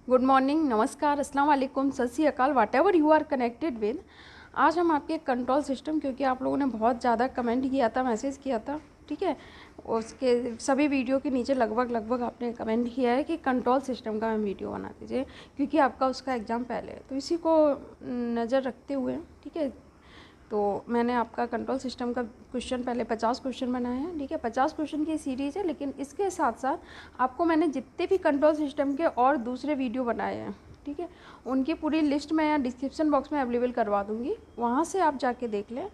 Good morning, नमस्कार, अस्सलाम वालेकुम, Sat Shri Akal, whatever you are connected with. आज हम आपके कंट्रोल सिस्टम, क्योंकि आप लोगों ने बहुत ज़्यादा कमेंट किया था, मैसेज किया था, ठीक है, उसके सभी वीडियो के नीचे लगभग आपने कमेंट किया है कि कंट्रोल सिस्टम का हम वीडियो बना दीजिए, क्योंकि आपका उसका एग्ज़ाम पहले है। तो इसी को नज़र रखते हुए, ठीक है, तो मैंने आपका कंट्रोल सिस्टम का क्वेश्चन पहले 50 क्वेश्चन बनाए हैं, ठीक है, 50 क्वेश्चन की सीरीज़ है। लेकिन इसके साथ साथ आपको मैंने जितने भी कंट्रोल सिस्टम के और दूसरे वीडियो बनाए हैं, ठीक है, उनकी पूरी लिस्ट मैं यहाँ डिस्क्रिप्शन बॉक्स में अवेलेबल करवा दूँगी, वहाँ से आप जाके देख लें।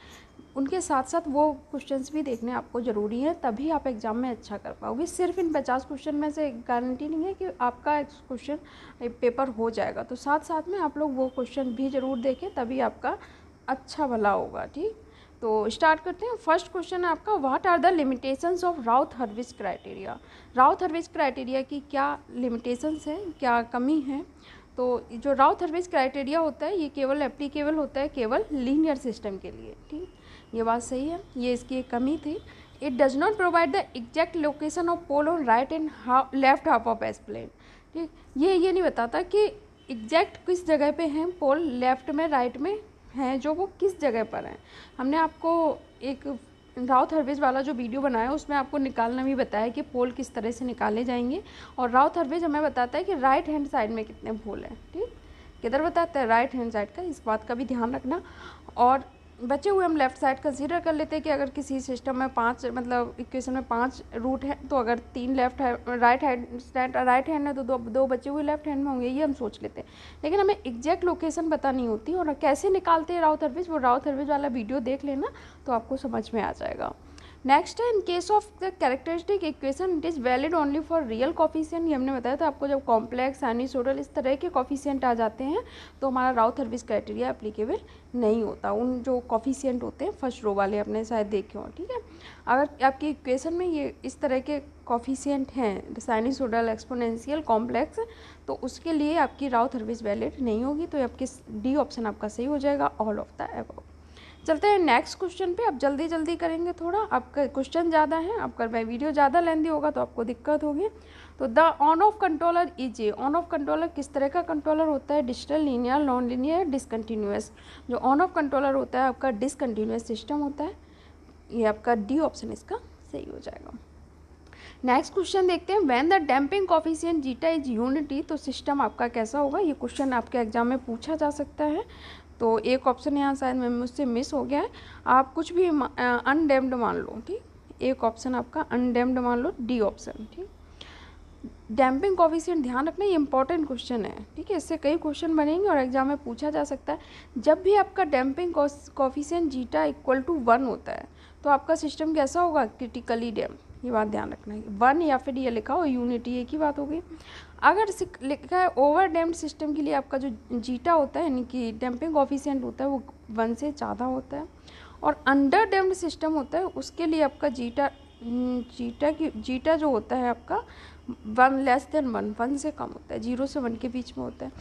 उनके साथ साथ वो क्वेश्चंस भी देखने आपको ज़रूरी है, तभी आप एग्ज़ाम में अच्छा कर पाओगे। सिर्फ इन 50 क्वेश्चन में से गारंटी नहीं है कि आपका क्वेश्चन पेपर हो जाएगा, तो साथ साथ में आप लोग वो क्वेश्चन भी ज़रूर देखें, तभी आपका अच्छा भला होगा। ठीक, तो स्टार्ट करते हैं। फर्स्ट क्वेश्चन है आपका, what are the limitations of Routh Hurwitz criteria. Routh Hurwitz criteria की क्या लिमिटेशंस है, क्या कमी है। तो जो राउथ-हर्विट्ज क्राइटेरिया होता है ये केवल एप्लीकेबल होता है केवल लीनियर सिस्टम के लिए। ठीक, ये बात सही है, ये इसकी एक कमी थी। It does not provide the exact location of pole on right and left half of S plane. ठीक, ये नहीं बताता कि एग्जैक्ट किस जगह पे हैं पोल, लेफ्ट में राइट में हैं, जो वो किस जगह पर हैं। हमने आपको एक राउथ-हर्विट्ज वाला जो वीडियो बनाया उसमें आपको निकालना भी बताया कि पोल किस तरह से निकाले जाएंगे, और राउथ-हर्विट्ज हमें बताता है कि राइट हैंड साइड में कितने पोल हैं। ठीक, किधर बताता है, राइट हैंड साइड का, इस बात का भी ध्यान रखना। और बचे हुए हम लेफ़्ट साइड कंसीडर कर लेते हैं कि अगर किसी सिस्टम में 5 मतलब इक्वेशन में 5 रूट है, तो अगर 3 लेफ्ट है राइट हैंड है तो दो बचे हुए लेफ्ट हैंड में होंगे, ये हम सोच लेते हैं। लेकिन हमें एग्जैक्ट लोकेशन पता नहीं होती, और कैसे निकालते हैं राउथ-हर्विट्ज, वो राउथ-हर्विट्ज वाला वीडियो देख लेना तो आपको समझ में आ जाएगा। नेक्स्ट है, in case of the characteristic equation it is valid only for real coefficient. ये हमने बताया था आपको, जब कॉम्प्लेक्स, साइनसोइडल इस तरह के कॉफिशिएंट आ जाते हैं तो हमारा राउथ-हर्विट्ज क्राइटेरिया एप्लीकेबल नहीं होता। उन जो कॉफिशिएंट होते हैं फर्स्ट रो वाले अपने शायद देखे हों। ठीक है, अगर आपकी इक्वेशन में ये इस तरह के कॉफिशिएंट हैं, साइनसोइडल, एक्सपोनेंशियल, कॉम्प्लेक्स, तो उसके लिए आपकी राउथ-हर्विट्ज वैलिड नहीं होगी। तो आपकी डी ऑप्शन आपका सही हो जाएगा, ऑल ऑफ द अबव। चलते हैं नेक्स्ट क्वेश्चन पे। अब जल्दी करेंगे थोड़ा, आपका क्वेश्चन ज़्यादा है, आपका वीडियो ज़्यादा लेंदी होगा तो आपको दिक्कत होगी। तो the on off controller is a, on off controller किस तरह का कंट्रोलर होता है, digital, linear, non linear, discontinuous. जो ऑन ऑफ कंट्रोलर होता है आपका डिसकंटिन्यूअस सिस्टम होता है, ये आपका डी ऑप्शन इसका सही हो जाएगा। नेक्स्ट क्वेश्चन देखते हैं, when the damping coefficient zeta is unity, तो सिस्टम आपका कैसा होगा। ये क्वेश्चन आपके एग्जाम में पूछा जा सकता है। तो एक ऑप्शन यहाँ शायद मुझसे मिस हो गया है, आप कुछ भी अनडैम्ड मान लो। ठीक, एक ऑप्शन आपका अनडैम्ड मान लो, डी ऑप्शन। ठीक, डैम्पिंग कॉफिशिएंट ध्यान रखना, ये इंपॉर्टेंट क्वेश्चन है। ठीक है, इससे कई क्वेश्चन बनेंगे और एग्जाम में पूछा जा सकता है। जब भी आपका damping coefficient zeta equal to 1 होता है तो आपका सिस्टम कैसा होगा, क्रिटिकली डैम्प। ये बात ध्यान रखना है, 1 या फिर ये लिखा हो यूनिटी, एक ही बात हो गई। अगर लिखा है ओवर डैम्प्ड सिस्टम के लिए आपका जो जीटा होता है, यानी कि डैम्पिंग कॉफिशिएंट होता है, वो 1 से ज़्यादा होता है। और अंडर डैम्प्ड सिस्टम होता है, उसके लिए आपका जीटा जो होता है आपका 1 लेस देन 1 से कम होता है, 0 से 1 के बीच में होता है।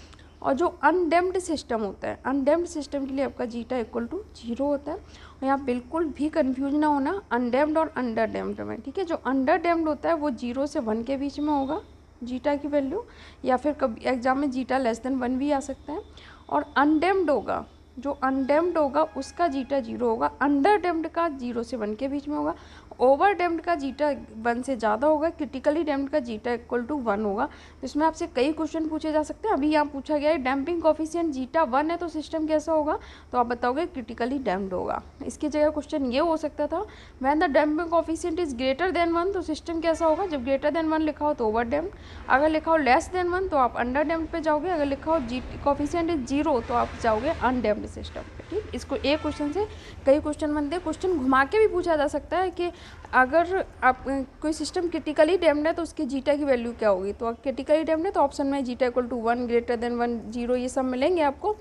और जो अनडैम्प्ड सिस्टम होता है, अनडैम्प्ड सिस्टम के लिए आपका जीटा इक्वल टू 0 होता है। और यहाँ बिल्कुल भी कंफ्यूज ना होना अनडैम्प्ड और अंडर डैम्प्ड में। ठीक है, जो अंडर डैम्प्ड होता है वो 0 से 1 के बीच में होगा जीटा की वैल्यू, या फिर कभी एग्जाम में जीटा लेस देन 1 भी आ सकता है। और अनडैम्प्ड होगा, जो अनडैम्प्ड होगा उसका जीटा 0 होगा, अंडर डैम्प्ड का 0 से 1 के बीच में होगा, ओवर डैम्प्ड का जीटा 1 से ज़्यादा होगा, क्रिटिकली डैम्प्ड का जीटा इक्वल टू 1 होगा। तो इसमें आपसे कई क्वेश्चन पूछे जा सकते हैं। अभी यहाँ पूछा गया है डैम्पिंग कॉफिशिएंट जीटा 1 है तो सिस्टम कैसा होगा, तो आप बताओगे क्रिटिकली डैम्प्ड होगा। इसकी जगह क्वेश्चन ये हो सकता था, when the damping coefficient is greater than 1, तो सिस्टम कैसा होगा, जब ग्रेटर देन 1 लिखा हो तो ओवर डैम्प्ड, अगर लिखा हो लेस देन 1 तो आप अंडर डैम्प्ड पे जाओगे, अगर लिखा हो कॉफिशिएंट इज 0 तो आप जाओगे अनडैम्प्ड सिस्टम पे। ठीक, इसको एक क्वेश्चन से कई क्वेश्चन बनते हैं। क्वेश्चन घुमा के भी पूछा जा सकता है कि अगर आप कोई सिस्टम क्रिटिकली डैम्प्ड है तो उसकी जीटा की वैल्यू क्या होगी। तो क्रिटिकली डैम्प्ड है तो ऑप्शन में zeta equal to 1, greater than 1, 0 ये सब मिलेंगे आपको,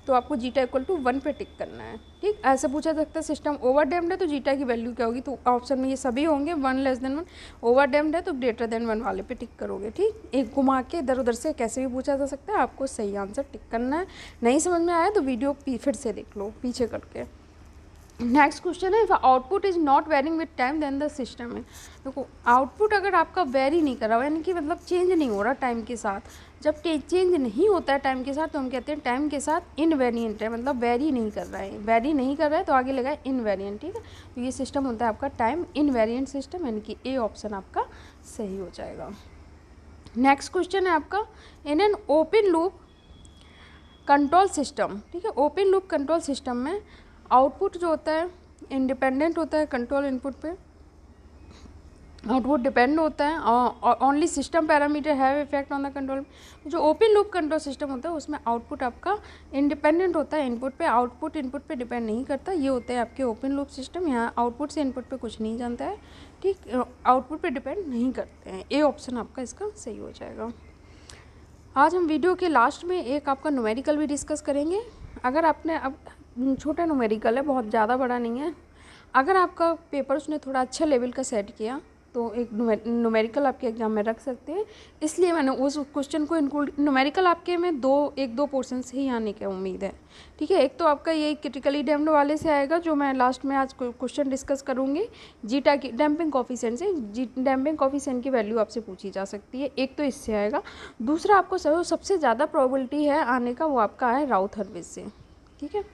तो आपको जीटा इक्वल टू 1 पे टिक करना है। ठीक, ऐसे पूछा सकता है सिस्टम ओवर डैम्प्ड है तो जीटा की वैल्यू क्या होगी, तो ऑप्शन में ये सभी होंगे 1 लेस देन 1, ओवर डैम्प्ड है तो ग्रेटर देन 1 वाले पे टिक करोगे। ठीक, एक घुमा के इधर उधर से कैसे भी पूछा जा सकता है, आपको सही आंसर टिक करना है। नहीं समझ में आया तो वीडियो फिर से देख लो पीछे करके। नेक्स्ट क्वेश्चन है, output is not varying with time then the system है। देखो आउटपुट अगर आपका वेरी नहीं कर रहा हो, यानी कि मतलब चेंज नहीं हो रहा टाइम के साथ, जब चेंज नहीं होता है टाइम के साथ तो हम कहते हैं टाइम के साथ इनवेरिएंट है, मतलब वेरी नहीं कर रहा है, वेरी नहीं कर रहा है तो आगे लगा इनवेरिएंट, ठीक है। तो ये सिस्टम होता है आपका टाइम इनवेरिएंट सिस्टम, यानी कि ए ऑप्शन आपका सही हो जाएगा। नेक्स्ट क्वेश्चन है आपका, in an open loop control system, ठीक है। ओपन लूप कंट्रोल सिस्टम में आउटपुट जो होता है इंडिपेंडेंट होता है कंट्रोल इनपुट पे, आउटपुट डिपेंड होता है और only system parameter have effect on the control. जो ओपन लूप कंट्रोल सिस्टम होता है उसमें आउटपुट आपका इंडिपेंडेंट होता है इनपुट पे, आउटपुट इनपुट पे डिपेंड नहीं करता। ये होते हैं आपके ओपन लूप सिस्टम, यहाँ आउटपुट से इनपुट पे कुछ नहीं जानता है, ठीक, आउटपुट पे डिपेंड नहीं करते हैं। ए ऑप्शन आपका इसका सही हो जाएगा। आज हम वीडियो के लास्ट में एक आपका न्यूमेरिकल भी डिस्कस करेंगे। अगर आपने, अब छोटा न्यूमेरिकल है, बहुत ज़्यादा बड़ा नहीं है, अगर आपका पेपर उसने थोड़ा अच्छा लेवल का सेट किया तो एक न्यूमेरिकल आपके एग्जाम में रख सकते हैं, इसलिए मैंने उस क्वेश्चन को इंक्लूड। न्यूमेरिकल आपके में एक दो पोर्शन से ही आने की उम्मीद है, ठीक है। एक तो आपका ये क्रिटिकली डैम्प्ड वाले से आएगा जो मैं लास्ट में आज क्वेश्चन डिस्कस करूँगी, जीटा की डैम्पिंग कॉफिशिएंट से, डैम्पिंग कॉफिशिएंट की वैल्यू आपसे पूछी जा सकती है, एक तो इससे आएगा। दूसरा आपको सबसे ज़्यादा प्रोबेबिलिटी है आने का वो आपका है राउथ-हर्विज से, ठीक है।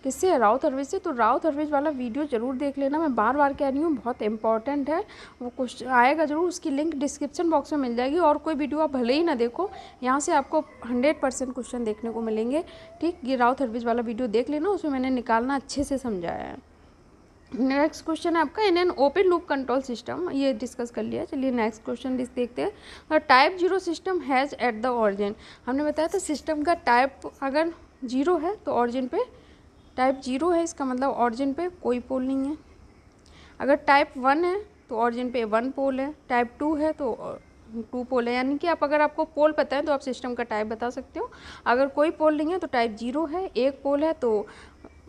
किससे? राउथ-हर्विज से। तो राउथ-हर्विज वाला वीडियो ज़रूर देख लेना, मैं बार बार कह रही हूँ, बहुत इंपॉर्टेंट है, वो क्वेश्चन आएगा ज़रूर, उसकी लिंक डिस्क्रिप्शन बॉक्स में मिल जाएगी। और कोई वीडियो आप भले ही ना देखो, यहाँ से आपको 100% क्वेश्चन देखने को मिलेंगे, ठीक। ये राउथ-हर्विज वाला वीडियो देख लेना, उसमें मैंने निकालना अच्छे से समझाया है। नेक्स्ट क्वेश्चन है आपका, in an open loop control system, ये डिस्कस कर लिया। चलिए नेक्स्ट क्वेश्चन देखते हैं। Type 0 system has at the origin, हमने बताया था सिस्टम का टाइप अगर 0 है तो ऑरिजिन पे टाइप 0 है, इसका मतलब ऑरिजिन पे कोई पोल नहीं है। अगर टाइप 1 है तो ऑरिजिन पे 1 पोल है, टाइप 2 है तो 2 पोल है। यानी कि अगर आपको पोल पता है तो आप सिस्टम का टाइप बता सकते हो। अगर कोई पोल नहीं है तो टाइप 0 है, एक पोल है तो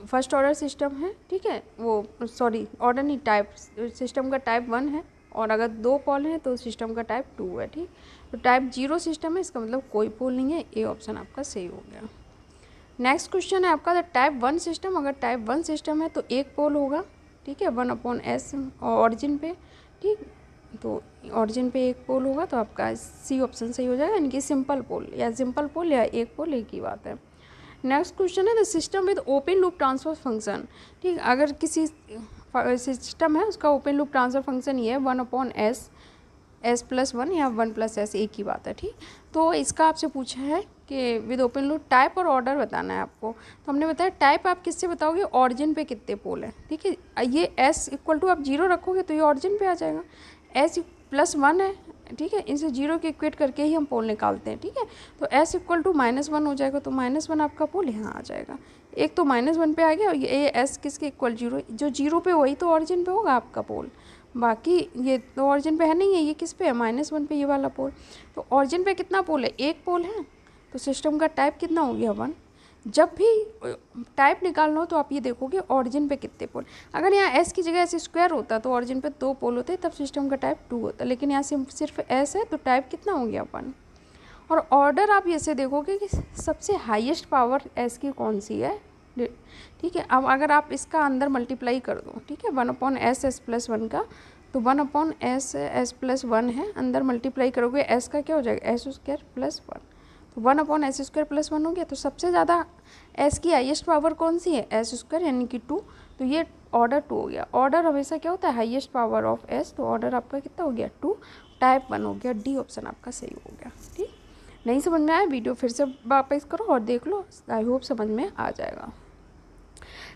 फर्स्ट ऑर्डर सिस्टम है, ठीक है। वो सॉरी ऑर्डर नहीं, टाइप, सिस्टम का टाइप 1 है, और अगर 2 पोल है तो सिस्टम का टाइप 2 है, ठीक। तो टाइप 0 सिस्टम है, इसका मतलब कोई पोल नहीं है, ए ऑप्शन आपका सही हो गया। नेक्स्ट क्वेश्चन है आपका, द टाइप 1 सिस्टम, अगर टाइप 1 सिस्टम है तो एक पोल होगा, ठीक है, 1/s ऑरिजिन पे, ठीक। तो ऑरिजिन पे एक पोल होगा तो आपका सी ऑप्शन सही हो जाएगा, यानी कि सिंपल पोल या सिंपल पोल या एक पोल एक ही बात है। नेक्स्ट क्वेश्चन है, the system with open loop transfer function, ठीक। अगर किसी सिस्टम है उसका ओपन लूप ट्रांसफर फंक्शन ये है 1/s, s+1 या 1+s, एक ही बात है, ठीक। तो इसका आपसे पूछा है कि विद ओपन लूप टाइप और ऑर्डर बताना है आपको। तो हमने बताया टाइप आप किससे बताओगे, ऑरिजिन पे कितने पोल हैं, ठीक है। ये s आप 0 रखोगे तो ये ऑरिजिन पे आ जाएगा, s+1 है, ठीक है, इनसे 0 के इक्वेट करके ही हम पोल निकालते हैं, ठीक है। तो s -1 हो जाएगा, तो -1 आपका पोल यहाँ आ जाएगा। एक तो -1 पे आ गया, और ये s किसके इक्वल 0, जो 0 पे वही तो ऑरिजिन पे होगा आपका पोल, बाकी ये तो ऑरिजिन पे है नहीं है, ये किस पे है, -1 पे ये वाला पोल। तो ऑरिजिन पे कितना पोल है, एक पोल है, तो सिस्टम का टाइप कितना हो गया 1। जब भी टाइप निकालना हो तो आप ये देखोगे ऑरिजिन पे कितने पोल। अगर यहाँ s की जगह s² होता तो ऑरिजिन पे 2 पोल होते, तब सिस्टम का टाइप 2 होता, लेकिन यहाँ सिर्फ s है तो टाइप कितना हो गया 1। और ऑर्डर आप ऐसे देखोगे कि सबसे हाईएस्ट पावर s की कौन सी है, ठीक है। अब अगर आप इसका अंदर मल्टीप्लाई कर दो, ठीक है, 1/s s+1 का, तो 1/s s+1 है, अंदर मल्टीप्लाई करोगे s का क्या हो जाएगा, s² + 1, तो 1/s² + 1 हो गया। तो सबसे ज़्यादा s की हाईएस्ट पावर कौन सी है, s², यानी कि 2, तो ये ऑर्डर 2 हो गया। ऑर्डर हमेशा क्या होता है, हाईएस्ट पावर ऑफ s, तो ऑर्डर आपका कितना हो गया 2, टाइप 1 हो गया, डी ऑप्शन आपका सही हो गया, ठीक। नहीं समझ में आया वीडियो फिर से वापस करो और देख लो, आई होप समझ में आ जाएगा।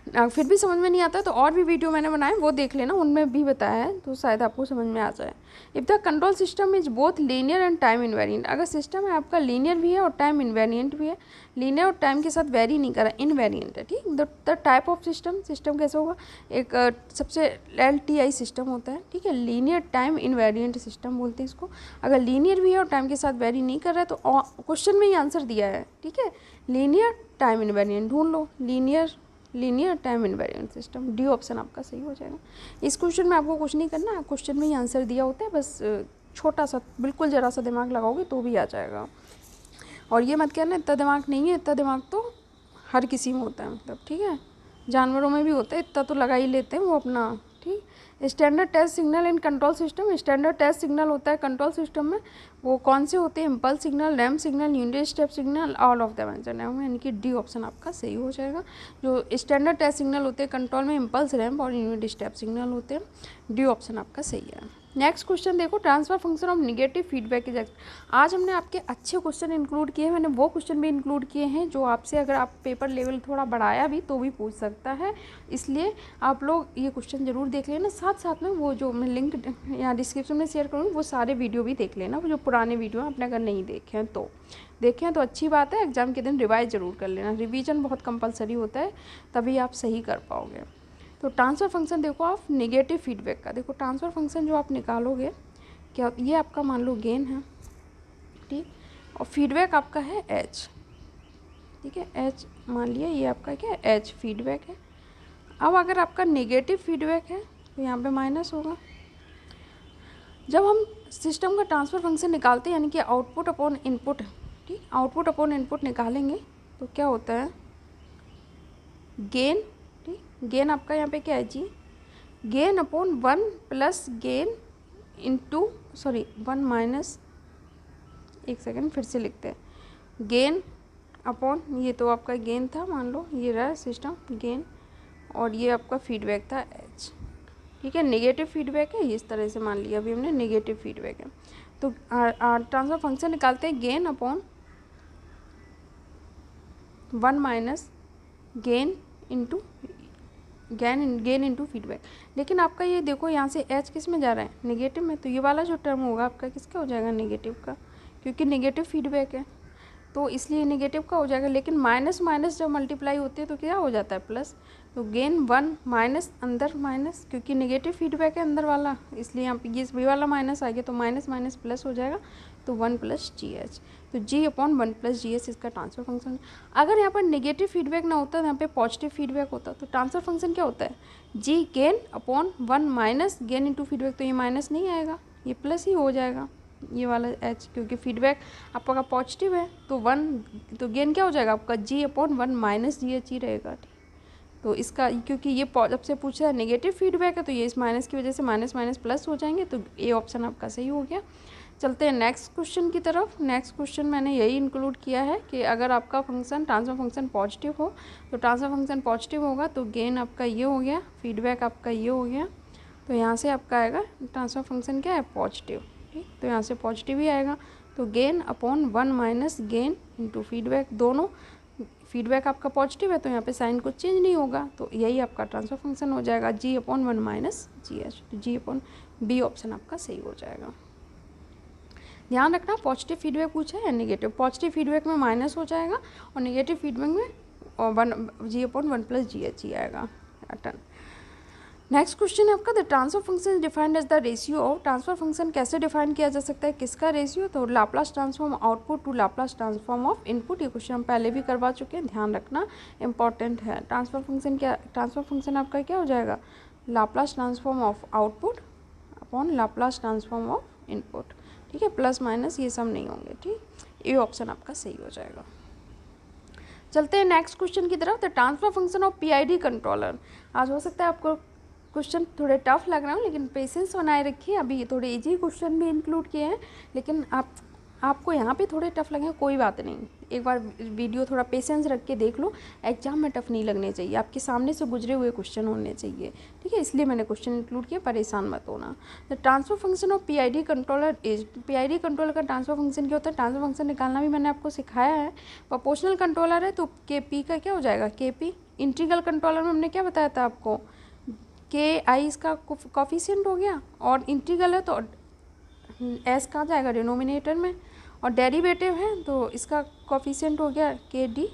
फिर भी समझ में नहीं आता तो और भी वीडियो मैंने बनाए वो देख लेना, उनमें भी बताया है, तो शायद आपको समझ में आ जाए। If the control system is both linear and time invariant, अगर सिस्टम है आपका लीनियर भी है और टाइम इन्वेरिएंट भी है, लीनियर और टाइम के साथ वेरी नहीं करा, इनवेरिएंट है, ठीक। द टाइप ऑफ सिस्टम कैसे होगा, एक सबसे LTI सिस्टम होता है, ठीक है, लीनियर टाइम इन्वेरिएंट सिस्टम बोलते हैं इसको। अगर लीनियर भी है और टाइम के साथ वेरी नहीं कर रहा है तो क्वेश्चन में ही आंसर दिया है, ठीक है, लीनियर टाइम इन्वेरिएंट ढूंढ लो, linear time invariant system, D option आपका सही हो जाएगा। इस क्वेश्चन में आपको कुछ नहीं करना, क्वेश्चन में ही आंसर दिया होता है, बस छोटा सा बिल्कुल ज़रा सा दिमाग लगाओगे तो भी आ जाएगा। और ये मत कहना इतना दिमाग नहीं है, इतना दिमाग तो हर किसी में होता है, मतलब ठीक है, जानवरों में भी होता है, इतना तो लगा ही लेते हैं वो अपना, ठीक। Standard test signal in control system, standard test signal होता है कंट्रोल सिस्टम में, वो कौन से होते हैं? Impulse signal, ramp signal, unit step signal, all of the mention है, यानी कि डी ऑप्शन आपका सही हो जाएगा। जो स्टैंडर्ड टेस्ट सिग्नल होते हैं कंट्रोल में, इम्पल्स, रैम्प और यूनिट स्टेप सिग्नल होते हैं, डी ऑप्शन आपका सही है। नेक्स्ट क्वेश्चन देखो, transfer function of negative feedback is. आज हमने आपके अच्छे क्वेश्चन इंक्लूड किए हैं, मैंने वो क्वेश्चन भी इंक्लूड किए हैं जो आपसे अगर आप पेपर लेवल थोड़ा बढ़ाया भी तो भी पूछ सकता है, इसलिए आप लोग ये क्वेश्चन जरूर देख लेना। साथ साथ में वो जो मैं लिंक यहाँ डिस्क्रिप्शन में शेयर करूँगी वो सारे वीडियो भी देख लेना, वो जो पुराने वीडियो हैं आपने अगर नहीं देखे हैं तो देखें तो अच्छी बात है। एग्जाम के दिन रिवाइज जरूर कर लेना, रिवीजन बहुत कंपलसरी होता है, तभी आप सही कर पाओगे। तो ट्रांसफ़र फंक्शन देखो आप नेगेटिव फीडबैक का, देखो ट्रांसफ़र फंक्शन जो आप निकालोगे क्या, ये आपका मान लो गेन है, ठीक, और फीडबैक आपका है एच, ठीक है, एच मान लिया, ये आपका क्या है? एच फीडबैक है। अब अगर आपका नेगेटिव फीडबैक है तो यहाँ पे माइनस होगा। जब हम सिस्टम का ट्रांसफ़र फंक्शन निकालते हैं यानी कि आउटपुट अपॉन इनपुट, ठीक, आउटपुट अपॉन इनपुट निकालेंगे तो क्या होता है? गेन, ठीक, गेन आपका यहाँ पे क्या है G? Gain upon 1 plus gain into, sorry 1 minus, एक सेकेंड फिर से लिखते हैं, गेन अपॉन, ये तो आपका गेन था, मान लो ये रहा सिस्टम गेन, और ये आपका फीडबैक था एच, ठीक है, नेगेटिव फीडबैक है, इस तरह से मान लिया अभी हमने नेगेटिव फीडबैक है। तो ट्रांसफर फंक्शन निकालते हैं gain upon 1 minus gain into gain into feedback. लेकिन आपका ये देखो यहाँ से एच किस में जा रहा है? नेगेटिव में, तो ये वाला जो टर्म होगा आपका किसका हो जाएगा? नेगेटिव का, क्योंकि नेगेटिव फीडबैक है तो इसलिए नेगेटिव का हो जाएगा। लेकिन माइनस माइनस जब मल्टीप्लाई होती है तो क्या हो जाता है? प्लस। तो गेन 1 माइनस अंदर माइनस, क्योंकि नेगेटिव फीडबैक है अंदर वाला, इसलिए यहाँ पे ये भी वाला माइनस आ गया, तो माइनस माइनस प्लस हो जाएगा, तो 1 प्लस जी एच, तो जी अपॉन 1 प्लस जी एच इसका ट्रांसफर फंक्शन। अगर यहाँ पर नेगेटिव फीडबैक ना होता, यहाँ पे पॉजिटिव फीडबैक होता, तो ट्रांसफर फंक्शन क्या होता है? G gain upon 1 minus gain into feedback, तो ये माइनस नहीं आएगा, ये प्लस ही हो जाएगा, ये वाला एच, क्योंकि फीडबैक आपका पॉजिटिव है, तो 1, तो गेन क्या हो जाएगा आपका? जी अपॉन 1 माइनस जी एच ही रहेगा। तो इसका, क्योंकि ये जब से पूछा है नेगेटिव फीडबैक है, तो ये इस माइनस की वजह से माइनस माइनस प्लस हो जाएंगे, तो ए ऑप्शन आपका सही हो गया। चलते हैं नेक्स्ट क्वेश्चन की तरफ। नेक्स्ट क्वेश्चन मैंने यही इंक्लूड किया है कि अगर आपका फंक्शन ट्रांसफर फंक्शन पॉजिटिव हो, तो ट्रांसफर फंक्शन पॉजिटिव होगा तो गेन आपका ये हो गया, फीडबैक आपका ये हो गया, तो यहाँ से आपका आएगा ट्रांसफर फंक्शन क्या है? पॉजिटिव, ठीक, तो यहाँ से पॉजिटिव ही आएगा। तो gain upon 1 minus gain into feedback, दोनों फीडबैक आपका पॉजिटिव है तो यहाँ पे साइन कुछ चेंज नहीं होगा, तो यही आपका ट्रांसफर फंक्शन हो जाएगा, जी अपॉन 1 माइनस जी एच, तो जी अपॉन बी ऑप्शन आपका सही हो जाएगा। ध्यान रखना पॉजिटिव फीडबैक पूछा है या नेगेटिव, पॉजिटिव फीडबैक में माइनस हो जाएगा और नेगेटिव फीडबैक में 1 G upon 1 plus G H ही आएगा। नेक्स्ट क्वेश्चन है आपका, the transfer function is defined as the ratio of, transfer function कैसे डिफाइन किया जा सकता है? किसका रेशियो? तो Laplace transform output to Laplace transform of input. ये क्वेश्चन हम पहले भी करवा चुके हैं, ध्यान रखना इंपॉर्टेंट है। ट्रांसफर फंक्शन क्या, ट्रांसफर फंक्शन आपका क्या हो जाएगा? Laplace transform of output upon Laplace transform of input, ठीक है, प्लस माइनस ये सब नहीं होंगे, ठीक, ये ऑप्शन आपका सही हो जाएगा। चलते हैं नेक्स्ट क्वेश्चन की तरफ, the transfer function of PID controller. आज हो सकता है आपको क्वेश्चन थोड़े टफ लग रहे हो, लेकिन पेशेंस बनाए रखिए, अभी ये थोड़े इजी क्वेश्चन भी इंक्लूड किए हैं, लेकिन आपको यहाँ पे थोड़े टफ लगे कोई बात नहीं, एक बार वीडियो थोड़ा पेशेंस रख के देख लो, एग्जाम में टफ नहीं लगने चाहिए, आपके सामने से गुजरे हुए क्वेश्चन होने चाहिए, ठीक है, इसलिए मैंने क्वेश्चन इंक्लूड किया, परेशान मत होना। The transfer function of PID controller is, PID controller का ट्रांसफर फंक्शन क्या होता है? ट्रांसफर फंक्शन निकालना भी मैंने आपको सिखाया है। प्रोपोर्शनल कंट्रोलर है तो के पी का क्या हो जाएगा? के पी। इंटीग्रल कंट्रोलर में हमने क्या बताया था आपको? के आई इसका कॉफिशिएंट हो गया, और इंटीग्रल है तो एस कहाँ जाएगा? डिनोमिनेटर में, और डेरिवेटिव है तो इसका कॉफिशिएंट हो गया के डी,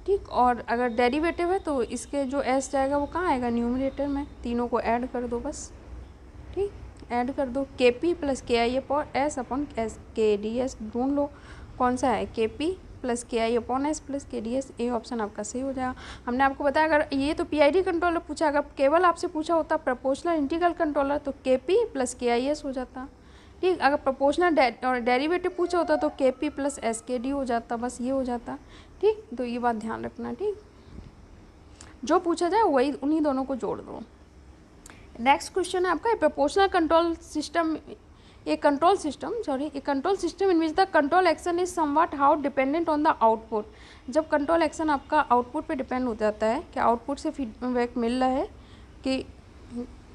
ठीक, और अगर डेरिवेटिव है तो इसके जो एस जाएगा वो कहाँ आएगा? न्यूमरेटर में। तीनों को ऐड कर दो बस, ठीक, ऐड कर दो, के पी प्लस के आई अपॉन एस अपॉन एस, के डी एस ढूंढ लो कौन सा है? के पी प्लस के आई अपॉन एस प्लस के डी एस, ए ऑप्शन आपका सही हो जाएगा। हमने आपको बताया अगर ये तो पीआईडी कंट्रोलर पूछा, अगर केवल आपसे पूछा होता प्रोपोर्शनल इंटीग्रल कंट्रोलर तो के पी प्लस के आई एस हो जाता, ठीक, अगर प्रोपोर्शनल और डेरिवेटिव पूछा होता तो के पी प्लस एस के डी हो जाता, बस ये हो जाता, ठीक, तो ये बात ध्यान रखना, ठीक, जो पूछा जाए वही उन्हीं दोनों को जोड़ दो। नेक्स्ट क्वेश्चन है आपका proportional control system, a control system in which the control action is somewhat how dependent on the output। जब कंट्रोल एक्शन आपका आउटपुट पे डिपेंड हो जाता है कि आउटपुट से फीडबैक मिल रहा है कि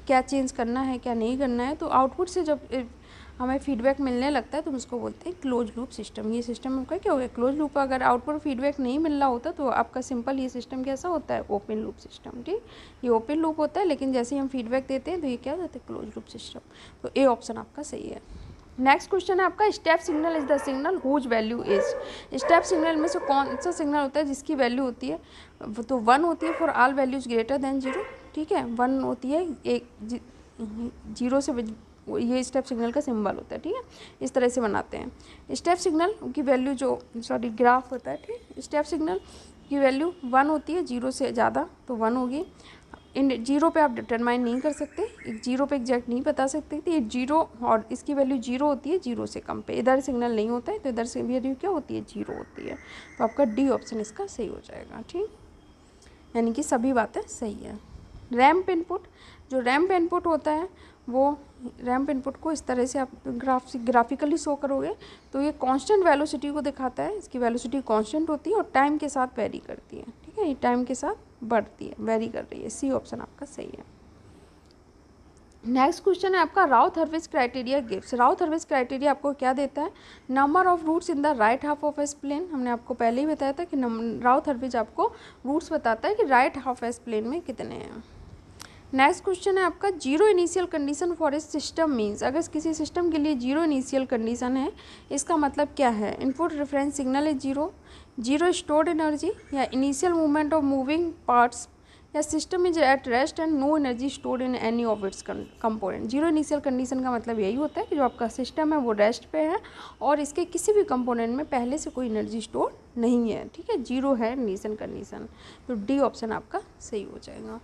क्या चेंज करना है क्या नहीं करना है, तो आउटपुट से जब हमें फीडबैक मिलने लगता है तो हम उसको बोलते हैं क्लोज लूप सिस्टम। ये सिस्टम आपका क्या हो गया क्लोज लूप। अगर आउटपुट फीडबैक नहीं मिल रहा होता तो आपका सिंपल ये सिस्टम कैसा होता है ओपन लूप सिस्टम। ठीक, ये ओपन लूप होता है, लेकिन जैसे ही हम फीडबैक देते हैं तो ये क्या हो जाता है क्लोज लूप सिस्टम। तो ए ऑप्शन आपका सही है। नेक्स्ट क्वेश्चन है आपका step signal is the signal whose value is. Step signal में से कौन सा सिग्नल होता है जिसकी वैल्यू होती है, तो 1 होती है for all values greater than 0। ठीक है, 1 होती है, एक 0 से ये स्टेप सिग्नल का सिंबल होता है। ठीक है, इस तरह से बनाते हैं स्टेप सिग्नल की वैल्यू जो ग्राफ होता है। ठीक, स्टेप सिग्नल की वैल्यू 1 होती है, 0 से ज़्यादा तो 1 होगी। इन 0 पे आप डिटरमाइन नहीं कर सकते, 0 पे एग्जैक्ट नहीं बता सकते कि ये 0 और इसकी वैल्यू 0 होती है 0 से कम पे। इधर सिग्नल नहीं होता है तो इधर से वैल्यू क्या होती है 0 होती है। तो आपका डी ऑप्शन इसका सही हो जाएगा। ठीक, यानी कि सभी बातें सही है। रैम्प इनपुट, जो रैम्प इनपुट होता है वो रैम्प इनपुट को इस तरह से आप ग्राफिकली शो करोगे तो ये कांस्टेंट वेलोसिटी को दिखाता है। इसकी वेलोसिटी कांस्टेंट होती है और टाइम के साथ वेरी करती है। ठीक है, ये टाइम के साथ बढ़ती है, वेरी कर रही है। सी ऑप्शन आपका सही है। नेक्स्ट क्वेश्चन है आपका Routh Hurwitz criteria gives. Routh Hurwitz criteria आपको क्या देता है, number of roots in the right half of S plane. हमने आपको पहले ही बताया था कि राउथ हर्विज आपको रूट्स बताता है कि राइट हाफ एस प्लेन में कितने हैं। नेक्स्ट क्वेश्चन है आपका zero initial condition for a system means. अगर किसी सिस्टम के लिए जीरो इनिशियल कंडीशन है इसका मतलब क्या है, input reference signal is zero, zero stored energy, या initial movement of moving parts, या system is at rest and no energy stored in any of its component. Zero initial condition का मतलब यही होता है कि जो आपका सिस्टम है वो रेस्ट पे है और इसके किसी भी कंपोनेंट में पहले से कोई एनर्जी स्टोर नहीं है। ठीक है, जीरो है इनिशियल कंडीशन। तो डी ऑप्शन आपका सही हो जाएगा।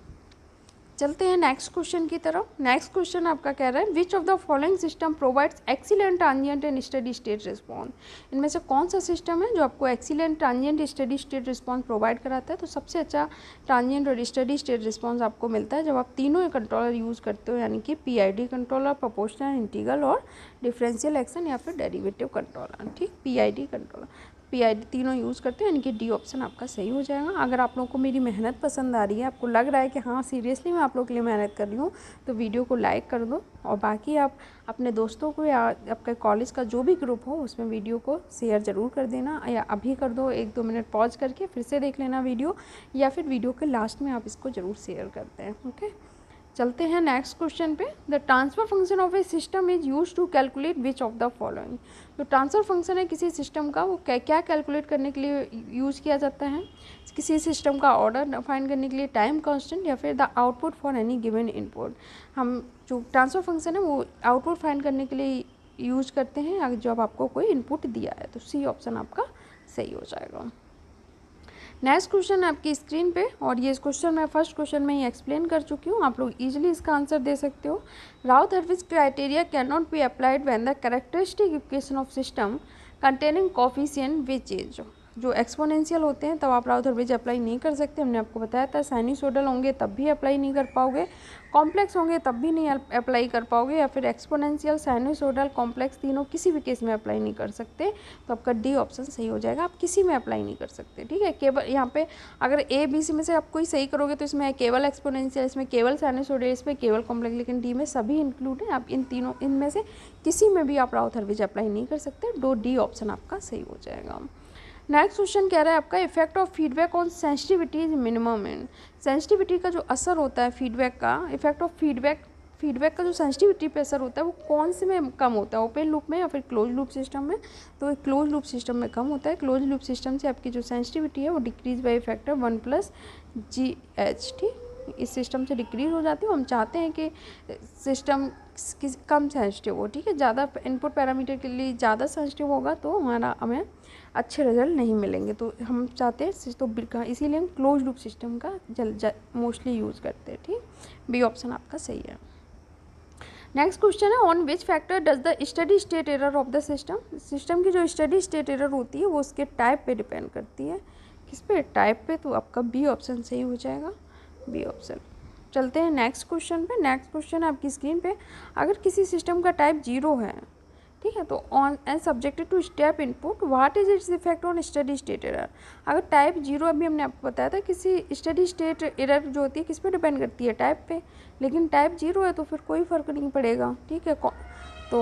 चलते हैं नेक्स्ट क्वेश्चन की तरफ। नेक्स्ट क्वेश्चन आपका कह रहा है विच of the following system provides excellent transient and steady state response. इनमें से कौन सा सिस्टम है जो आपको excellent transient steady state response provide कराता है। तो सबसे अच्छा ट्रांजिएंट और स्टेडी स्टेट रिस्पॉन्स आपको मिलता है जब आप तीनों कंट्रोलर यूज़ करते हो, यानी कि PID कंट्रोलर, प्रोपोर्शनल, इंटीग्रल और डिफरेंशियल एक्शन या फिर डेरिवेटिव कंट्रोलर। ठीक, PID कंट्रोलर PID तीनों यूज़ करते हैं, यानी कि डी ऑप्शन आपका सही हो जाएगा। अगर आप लोगों को मेरी मेहनत पसंद आ रही है, आपको लग रहा है कि हाँ सीरियसली मैं आप लोगों के लिए मेहनत कर रही हूँ, तो वीडियो को लाइक कर दो और बाकी आप अपने दोस्तों को या आपके कॉलेज का जो भी ग्रुप हो उसमें वीडियो को शेयर ज़रूर कर देना, या अभी कर दो, 1-2 मिनट पॉज करके फिर से देख लेना वीडियो, या फिर वीडियो के लास्ट में आप इसको ज़रूर शेयर करते हैं। ओके, चलते हैं नेक्स्ट क्वेश्चन पे। The transfer function of a system is use to calculate which of the following. जो ट्रांसफर फंक्शन है किसी सिस्टम का वो क्या कैलकुलेट करने के लिए यूज़ किया जाता है, किसी सिस्टम का ऑर्डर फाइंड करने के लिए, टाइम कांस्टेंट, या फिर the output for any given input. हम जो ट्रांसफर फंक्शन है वो आउटपुट फाइंड करने के लिए यूज करते हैं जब आपको कोई इनपुट दिया है। तो सी ऑप्शन आपका सही हो जाएगा। नेक्स्ट क्वेश्चन है आपकी स्क्रीन पे और ये क्वेश्चन मैं फर्स्ट क्वेश्चन में ही एक्सप्लेन कर चुकी हूँ, आप लोग इजीली इसका आंसर दे सकते हो। Routh Hurwitz criteria can not be applied when the characteristic equation of system containing coefficient which is. जो एक्सपोनेंशियल होते हैं तब आप राउथ हर्विज अप्लाई नहीं कर सकते, हमने आपको बताया था। साइनसोइडल होंगे तब भी अप्लाई नहीं कर पाओगे, कॉम्प्लेक्स होंगे तब भी नहीं अप्लाई कर पाओगे, या फिर एक्सपोनेंशियल, साइनसोइडल, कॉम्प्लेक्स तीनों किसी भी केस में अप्लाई नहीं कर सकते। तो आपका डी ऑप्शन सही हो जाएगा, आप किसी में अप्लाई नहीं कर सकते। ठीक है, केवल यहाँ पे अगर A-B-C में से आप कोई सही करोगे तो इसमें केवल एक्सपोनेंशियल, इसमें केवल साइनसोइडल, इसमें केवल कॉम्प्लेक्स, लेकिन डी में सभी इंक्लूड है। आप इन तीनों इनमें से किसी में भी आप राउथ हर्विज अप्लाई नहीं कर सकते। डी ऑप्शन आपका सही हो जाएगा। नेक्स्ट क्वेश्चन कह रहा है आपका effect of feedback on sensitivity is minimum in. Sensitivity का जो असर होता है फीडबैक का, इफेक्ट ऑफ फीडबैक का जो सेंसिटिविटी पे असर होता है वो कौन से में कम होता है, ओपन लूप में या फिर क्लोज लूप सिस्टम में। तो क्लोज लूप सिस्टम में कम होता है। क्लोज लूप सिस्टम से आपकी जो सेंसिटिविटी है वो डिक्रीज बाई फैक्टर 1+GH। ठीक, इस सिस्टम से डिक्रीज हो जाती है। हम चाहते हैं कि सिस्टम कम सेंसिटिव हो। ठीक है, ज़्यादा इनपुट पैरामीटर के लिए ज़्यादा सेंसिटिव होगा तो हमें अच्छे रिजल्ट नहीं मिलेंगे। तो हम चाहते हैं तो इसीलिए हम क्लोज लूप सिस्टम का मोस्टली यूज़ करते हैं। ठीक, बी ऑप्शन आपका सही है। नेक्स्ट क्वेश्चन है on which factor does the study state error of the system. System की जो स्टडी स्टेट एरर होती है वो उसके टाइप पे डिपेंड करती है। किस पे, टाइप पे। तो आपका बी ऑप्शन सही हो जाएगा, बी ऑप्शन। चलते हैं नेक्स्ट क्वेश्चन पे। नेक्स्ट क्वेश्चन है आपकी स्क्रीन पे, अगर किसी सिस्टम का टाइप 0 है, ठीक है, तो on and subjected to step input what is its effect on steady state error. अगर टाइप 0, अभी हमने आपको बताया था किसी स्टडी स्टेट एरर जो होती है किस पे डिपेंड करती है, टाइप पे, लेकिन टाइप 0 है तो फिर कोई फ़र्क नहीं पड़ेगा, ठीक है। तो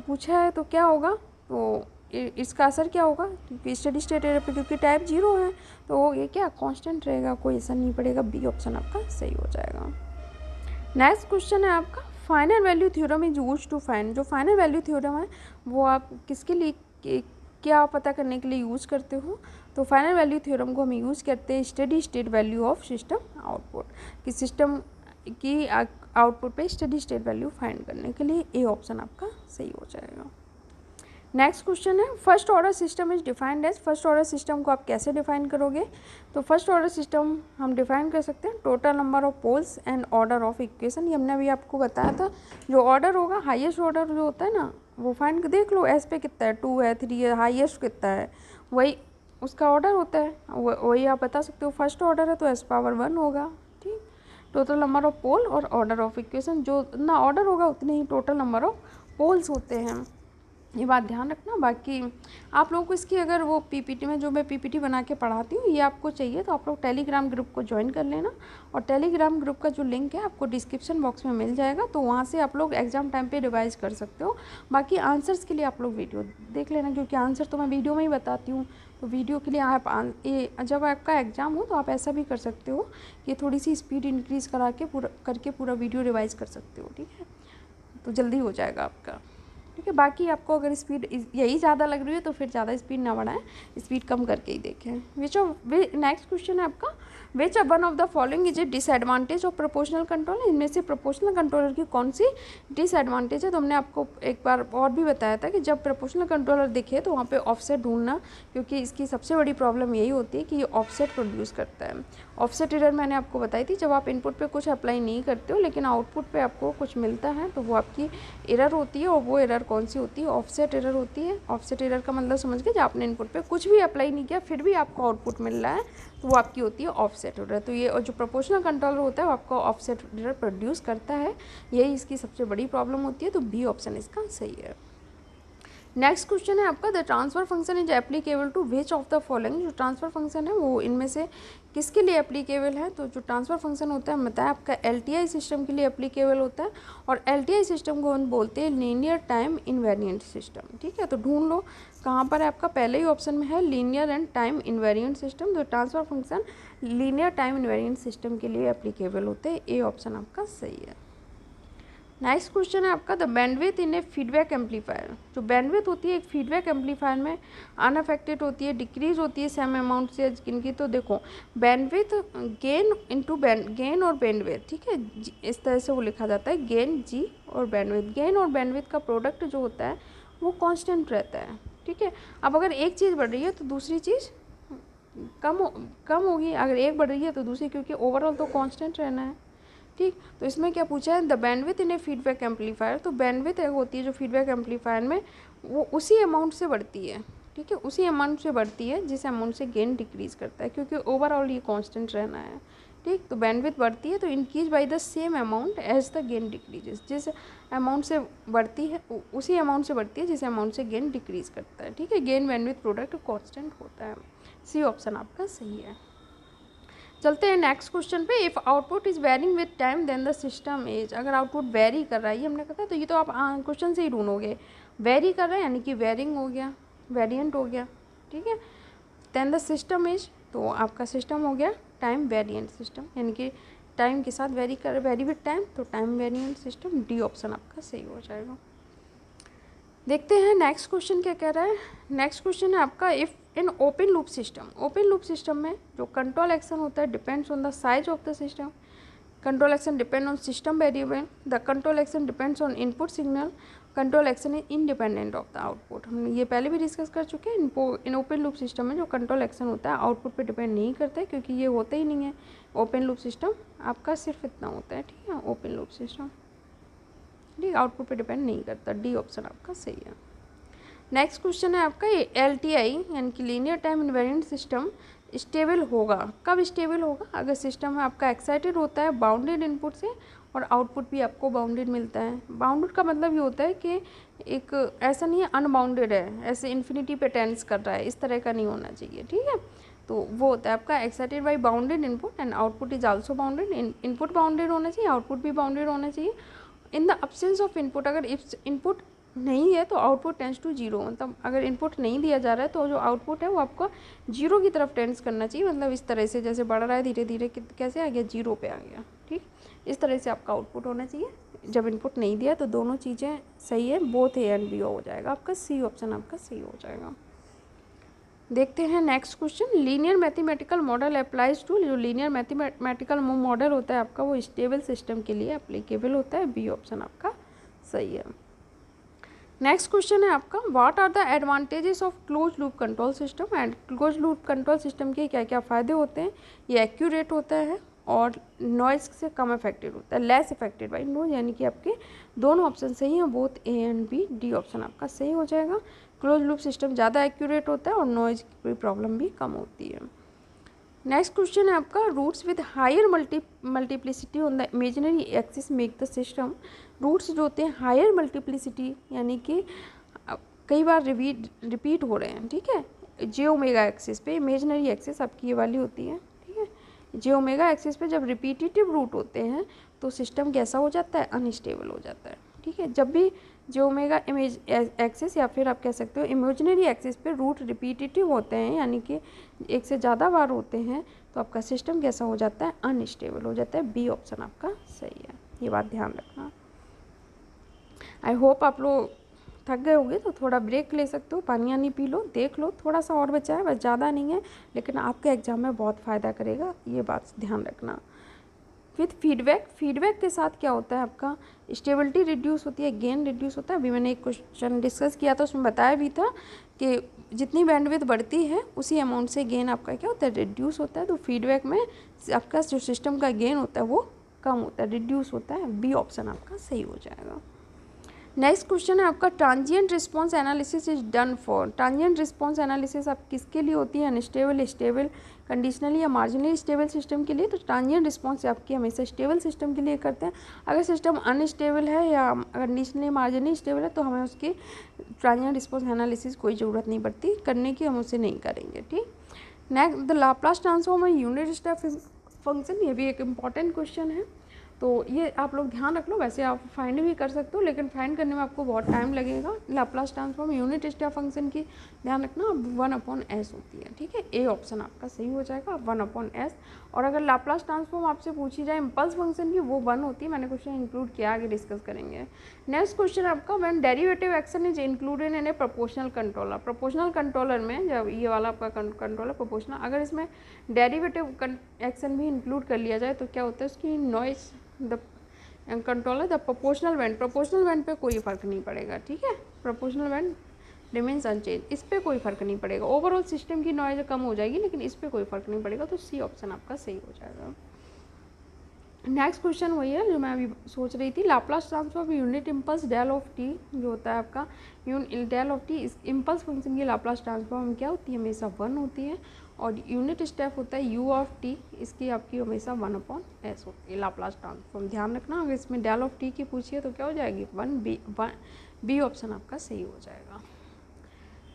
पूछा है तो क्या होगा, तो इसका असर क्या होगा, क्योंकि स्टडी स्टेट एरर पे क्योंकि टाइप 0 है तो ये क्या कांस्टेंट रहेगा, कोई असर नहीं पड़ेगा। बी ऑप्शन आपका सही हो जाएगा। नेक्स्ट क्वेश्चन है आपका, final value theorem is use to find. जो फाइनल वैल्यू थ्योरम है वो आप किसके लिए, क्या पता करने के लिए यूज़ करते हो, तो फाइनल वैल्यू थ्योरम को हम यूज़ करते हैं steady state value of system output, कि सिस्टम की आउटपुट पे स्टडी स्टेट वैल्यू फाइंड करने के लिए। ए ऑप्शन आपका सही हो जाएगा। नेक्स्ट क्वेश्चन है, first order system is defined as. First order system को आप कैसे डिफाइन करोगे, तो फर्स्ट ऑर्डर सिस्टम हम डिफाइन कर सकते हैं total number of poles and order of equation. ये हमने अभी आपको बताया था, जो ऑर्डर होगा हाईएस्ट ऑर्डर जो होता है ना वो फाइंड देख लो, एस पे कितना है, 2 है, 3 है, हाईएस्ट कितना है वही उसका ऑर्डर होता है, वही आप बता सकते हो। फर्स्ट ऑर्डर है तो एस पावर 1 होगा, ठीक। टोटल नंबर ऑफ पोल और ऑर्डर ऑफ इक्वेशन, जो ना ऑर्डर होगा उतने ही टोटल नंबर ऑफ पोल्स होते हैं, ये बात ध्यान रखना। बाकी आप लोगों को इसकी अगर वो पीपीटी में जो मैं पीपीटी बना के पढ़ाती हूँ ये आपको चाहिए तो आप लोग टेलीग्राम ग्रुप को ज्वाइन कर लेना, और टेलीग्राम ग्रुप का जो लिंक है आपको डिस्क्रिप्शन बॉक्स में मिल जाएगा, तो वहाँ से आप लोग एग्ज़ाम टाइम पे रिवाइज़ कर सकते हो। बाकी आंसर्स के लिए आप लोग वीडियो देख लेना, क्योंकि आंसर तो मैं वीडियो में ही बताती हूँ, तो वीडियो के लिए आप जब आपका एग्ज़ाम हो तो आप ऐसा भी कर सकते हो कि थोड़ी सी स्पीड इंक्रीज़ करके पूरा वीडियो रिवाइज़ कर सकते हो, ठीक है, तो जल्दी हो जाएगा आपका, ठीक है। बाकी आपको अगर स्पीड यही ज़्यादा लग रही है तो फिर ज़्यादा स्पीड ना बढ़ाएं, स्पीड कम करके ही देखें। नेक्स्ट क्वेश्चन है आपका, which one of the following is a disadvantage of proportional controller. इनमें से प्रोपोर्शनल कंट्रोलर की कौन सी डिसएडवांटेज है, तो हमने आपको एक बार और भी बताया था कि जब प्रोपोर्शनल कंट्रोलर दिखे तो वहाँ पे ऑफसेट ढूंढना, क्योंकि इसकी सबसे बड़ी प्रॉब्लम यही होती है कि ये ऑफसेट प्रोड्यूस करता है। ऑफसेट एरर मैंने आपको बताई थी, जब आप इनपुट पे कुछ अप्लाई नहीं करते हो लेकिन आउटपुट पे आपको कुछ मिलता है तो वो आपकी एरर होती है, और वो एरर कौन सी होती है, ऑफसेट एरर होती है। ऑफसेट एरर का मतलब समझ गए, जब आपने इनपुट पे कुछ भी अप्लाई नहीं किया फिर भी आपको आउटपुट मिल रहा है तो वो आपकी होती है ऑफसेट एरर। तो ये और जो प्रोपोर्शनल कंट्रोलर होता है वो आपको ऑफसेट एरर प्रोड्यूस करता है, यही इसकी सबसे बड़ी प्रॉब्लम होती है, तो बी ऑप्शन इसका सही है। नेक्स्ट क्वेश्चन है आपका, the transfer function is applicable to which of the following. जो ट्रांसफर फंक्शन है वो इनमें से किसके लिए एप्लीकेबल है, तो जो ट्रांसफर फंक्शन होता है बताया आपका एलटीआई सिस्टम के लिए एप्लीकेबल होता है, और एलटीआई सिस्टम को हम बोलते हैं लीनियर टाइम इनवेरिएंट सिस्टम, ठीक है। तो ढूंढ लो कहाँ पर है आपका, पहले ही ऑप्शन में है linear and time invariant system, तो transfer function linear time invariant system के लिए एप्लीकेबल होते हैं, ए ऑप्शन आपका सही है। नेक्स्ट क्वेश्चन है आपका, the bandwidth in A feedback amplifier. जो बैंडविथ होती है एक फीडबैक एम्पलीफायर में अनअफेक्टेड होती है, डिक्रीज होती है सेम अमाउंट से किनकी, तो देखो बैंडविथ गेन इनटू गेन और बैंडविथ, ठीक है, इस तरह से वो लिखा जाता है, गेन जी और बैंडविथ। गेन और बैंडविथ का प्रोडक्ट जो होता है वो कांस्टेंट रहता है, ठीक है। अब अगर एक चीज़ बढ़ रही है तो दूसरी चीज़ कम होगी, अगर एक बढ़ रही है तो दूसरी, क्योंकि ओवरऑल तो कांस्टेंट रहना है, ठीक। तो इसमें क्या पूछा है, the bandwidth in A feedback amplifier. तो बैंडविथ होती है जो फीडबैक एम्पलीफायर में वो उसी अमाउंट से बढ़ती है, ठीक है, उसी अमाउंट से बढ़ती है जिस अमाउंट से गेन डिक्रीज करता है, क्योंकि ओवरऑल ये कांस्टेंट रहना है, ठीक। तो बैंडविथ बढ़ती है तो increase by the same amount as the gain decreases. जिस अमाउंट से बढ़ती है उसी अमाउंट से बढ़ती है जिस अमाउंट से गेन डिक्रीज करता है, ठीक है। गेन बैंडविथ प्रोडक्ट कांस्टेंट होता है, सी ऑप्शन आपका सही है। चलते हैं नेक्स्ट क्वेश्चन पे, if output is varying with time then the system is. अगर आउटपुट वेरी कर रहा है, ये हमने कहा था, तो ये तो आप क्वेश्चन से ही ढूंढोगे, वेरी कर रहा है यानी कि वेरिंग हो गया, वेरिएंट हो गया, ठीक है। देन द सिस्टम इज, तो आपका सिस्टम हो गया टाइम वेरिएंट सिस्टम, यानी कि टाइम के साथ वेरी विद टाइम, तो time variant system, D option आपका सही हो जाएगा। देखते हैं नेक्स्ट क्वेश्चन क्या कह रहा है। नेक्स्ट क्वेश्चन है आपका, if in open loop system, open loop system में जो कंट्रोल एक्शन होता है depends on the size of the system, control action depend on system variable, the control action depends on input signal, control action is independent of the output. हम ये पहले भी discuss कर चुके हैं। इन ओपन लूप सिस्टम में जो control action होता है आउटपुट पे डिपेंड नहीं करता है, क्योंकि ये होता ही नहीं है। ओपन लूप सिस्टम आपका सिर्फ इतना होता है, ठीक है, ओपन लूप सिस्टम, ठीक, आउटपुट पे डिपेंड नहीं करता, डी ऑप्शन आपका सही है। नेक्स्ट क्वेश्चन है आपका LTI यानी कि linear time invariant system stable होगा। कब स्टेबल होगा? अगर सिस्टम आपका एक्साइटेड होता है बाउंडेड इनपुट से और आउटपुट भी आपको बाउंडेड मिलता है। बाउंडेड का मतलब ये होता है कि एक ऐसा नहीं है अनबाउंडेड है, ऐसे इन्फिनिटी पे टेंस कर रहा है, इस तरह का नहीं होना चाहिए, ठीक है। तो वो होता है आपका excited by bounded input and output is also bounded. Input bounded होना चाहिए, आउटपुट भी बाउंडेड होना चाहिए। In the absence of input, अगर इनपुट नहीं है तो आउटपुट टेंस टू जीरो, मतलब अगर इनपुट नहीं दिया जा रहा है तो जो आउटपुट है वो आपको जीरो की तरफ टेंस करना चाहिए, मतलब इस तरह से जैसे बढ़ रहा है धीरे धीरे कैसे आ गया, जीरो पे आ गया, ठीक। इस तरह से आपका आउटपुट होना चाहिए। जब इनपुट नहीं दिया तो दोनों चीज़ें सही है, बोथ ए एंड बी हो जाएगा आपका, सी ऑप्शन आपका सही हो जाएगा। देखते हैं next question, linear mathematical model applies to, जो लीनियर मैथमेटिकल मॉडल होता है आपका वो स्टेबल सिस्टम के लिए एप्लीकेबल होता है, बी ऑप्शन आपका सही है। नेक्स्ट क्वेश्चन है आपका, what are the advantages of close loop control system and close loop control system के क्या क्या फ़ायदे होते हैं? ये एक्यूरेट होता है और नॉइज़ से कम अफेक्टेड होता है, लेस अफेक्टेड बाई नॉइज़, यानी कि आपके दोनों ऑप्शन सही हैं, both A and B, D option आपका सही हो जाएगा। क्लोज लूप सिस्टम ज़्यादा एक्यूरेट होता है और नॉइज़ की प्रॉब्लम भी कम होती है। नेक्स्ट क्वेश्चन है आपका, roots with higher multiplicity on the imaginary axis make the system. Roots जो होते हैं हायर मल्टीप्लिसिटी यानी कि कई बार रिपीट हो रहे हैं, ठीक है, जे ओमेगा एक्सिस पे, इमेजिनरी एक्सिस आपकी ये वाली होती है, ठीक है। जे ओमेगा एक्सिस पे जब रिपीटेटिव रूट होते हैं तो सिस्टम कैसा हो जाता है, अनस्टेबल हो जाता है, ठीक है। जब भी जो ओमेगा इमेज एक्सिस या फिर आप कह सकते हो इमेजिनरी एक्सिस पे रूट रिपीटेटिव होते हैं यानी कि एक से ज़्यादा बार होते हैं तो आपका सिस्टम कैसा हो जाता है, अनस्टेबल हो जाता है, बी ऑप्शन आपका सही है, ये बात ध्यान रखना। आई होप आप लोग थक गए होंगे तो थोड़ा ब्रेक ले सकते हो, पानी वानी पी लो, देख लो, थोड़ा सा और बचा है, बस ज़्यादा नहीं है, लेकिन आपके एग्ज़ाम में बहुत फ़ायदा करेगा, ये बात ध्यान रखना। विथ फीडबैक के साथ क्या होता है आपका, स्टेबिलिटी रिड्यूस होती है, गेन रिड्यूस होता है। अभी मैंने एक क्वेश्चन डिस्कस किया था उसमें बताया भी था कि जितनी बैंडविड्थ बढ़ती है उसी अमाउंट से गेन आपका क्या होता है, रिड्यूस होता है। तो फीडबैक में आपका जो सिस्टम का गेन होता है वो कम होता है, रिड्यूस होता है, बी ऑप्शन आपका सही हो जाएगा। नेक्स्ट क्वेश्चन है आपका, transient response analysis is done for. Transient response analysis आप किसके लिए होती है, अनस्टेबल, स्टेबल, कंडीशनली या मार्जिनली स्टेबल सिस्टम के लिए। तो ट्रांजिएंट रिस्पॉन्स आपकी हमेशा स्टेबल सिस्टम के लिए करते हैं। अगर सिस्टम अनस्टेबल है या कंडीशनली मार्जिनली स्टेबल है तो हमें उसकी ट्रांजिएंट रिस्पॉन्स एनालिसिस कोई ज़रूरत नहीं पड़ती करने की, हम उसे नहीं करेंगे, ठीक। नेक्स्ट, द लाप्लास ट्रांसफॉर्म है यूनिट स्टेप फंक्शन, ये भी एक इम्पॉर्टेंट क्वेश्चन है, तो ये आप लोग ध्यान रख लो। वैसे आप फाइंड भी कर सकते हो लेकिन फाइंड करने में आपको बहुत टाइम लगेगा। Laplace transform unit step function की ध्यान रखना 1/s होती है, ठीक है, ए ऑप्शन आपका सही हो जाएगा, 1/s। और अगर लाप्लास ट्रांसफॉर्म आपसे पूछी जाए इम्पल्स फंक्शन की, वो 1 होती है, मैंने क्वेश्चन इंक्लूड किया, आगे डिस्कस करेंगे। नेक्स्ट क्वेश्चन आपका, when derivative action is included in A proportional controller. Proportional controller में जब ये वाला आपका कंट्रोलर प्रोपोर्शनल, अगर इसमें डेरिवेटिव एक्शन भी इंक्लूड कर लिया जाए तो क्या होता है, उसकी noise the controller the proportional band पे कोई फ़र्क नहीं पड़ेगा, ठीक है, प्रोपोर्शनल बैंड रिमेन्स अनचेंज, इस पर कोई फ़र्क नहीं पड़ेगा। ओवरऑल सिस्टम की नॉइज कम हो जाएगी लेकिन इस पर कोई फ़र्क नहीं पड़ेगा, तो सी ऑप्शन आपका सही हो जाएगा। नेक्स्ट क्वेश्चन वही है जो मैं अभी सोच रही थी, Laplace transform unit impulse del of t, जो होता है आपका डेल ऑफ टी, इस इम्पल्स फंक्शन की लाप्लास ट्रांसफॉर्म क्या होती है, हमेशा 1 होती है। और यूनिट स्टेप होता है यू ऑफ टी, इसकी आपकी हमेशा 1/s होती है लाप्लास ट्रांसफॉर्म, ध्यान रखना। अगर इसमें डेल ऑफ टी की पूछिए तो क्या हो जाएगी, 1 बी ऑप्शन आपका सही हो जाएगा।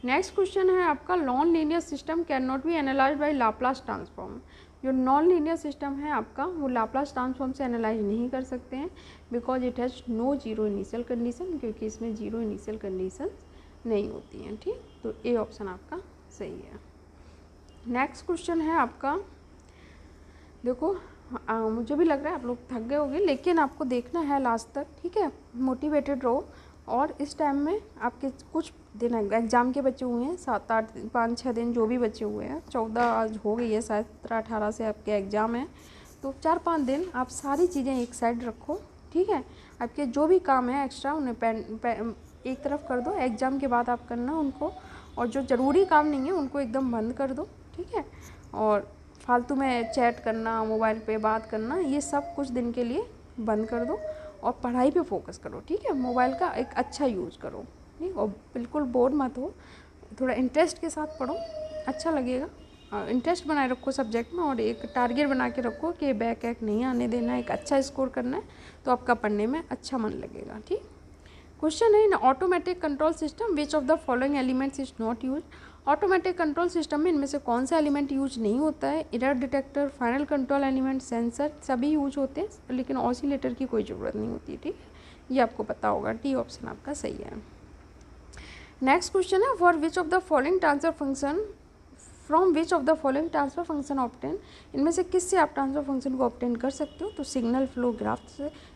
नेक्स्ट क्वेश्चन है आपका, non linear system can not B analyse by Laplace transform. जो नॉन लीनियर सिस्टम है आपका वो लाप्लास ट्रांसफॉर्म से एनालाइज नहीं कर सकते हैं, because it has no zero initial condition, क्योंकि इसमें जीरो इनिशियल कंडीशन नहीं होती हैं, ठीक। तो ए ऑप्शन आपका सही है। नेक्स्ट क्वेश्चन है आपका, देखो मुझे भी लग रहा है आप लोग थक गए होंगे लेकिन आपको देखना है लास्ट तक, ठीक है, मोटिवेटेड रहो। और इस टाइम में आपके कुछ दिन एग्ज़ाम के बचे हुए हैं, 7-8 5-6 दिन जो भी बचे हुए हैं, 14 आज हो गई है शायद, 17-18 से आपके एग्ज़ाम है, तो 4-5 दिन आप सारी चीज़ें एक साइड रखो, ठीक है। आपके जो भी काम है एक्स्ट्रा उन्हें एक तरफ कर दो, एग्ज़ाम के बाद आप करना उनको, और जो ज़रूरी काम नहीं है उनको एकदम बंद कर दो, ठीक है। और फालतू में चैट करना, मोबाइल पे बात करना, ये सब कुछ दिन के लिए बंद कर दो और पढ़ाई पे फोकस करो, ठीक है। मोबाइल का एक अच्छा यूज़ करो, ठीक, और बिल्कुल बोर मत हो, थोड़ा इंटरेस्ट के साथ पढ़ो, अच्छा लगेगा। इंटरेस्ट बनाए रखो सब्जेक्ट में और एक टारगेट बना के रखो कि बैक वैक नहीं आने देना है, एक अच्छा स्कोर करना है, तो आपका पढ़ने में अच्छा मन लगेगा। ठीक, क्वेश्चन है इन automatic control system which of the following elements is not use. Automatic control system में इनमें से कौन सा एलिमेंट यूज नहीं होता है? Error detector, final control element, sensor, सभी यूज होते हैं लेकिन ऑसिलेटर की कोई ज़रूरत नहीं होती। ठीक, ये आपको पता होगा, डी ऑप्शन आपका सही है। नेक्स्ट क्वेश्चन है for which of the following transfer function from which of the following transfer function obtain, इनमें से किससे आप ट्रांसफर फंक्शन को ऑब्टेन कर सकते हो? तो सिग्नल फ्लो ग्राफ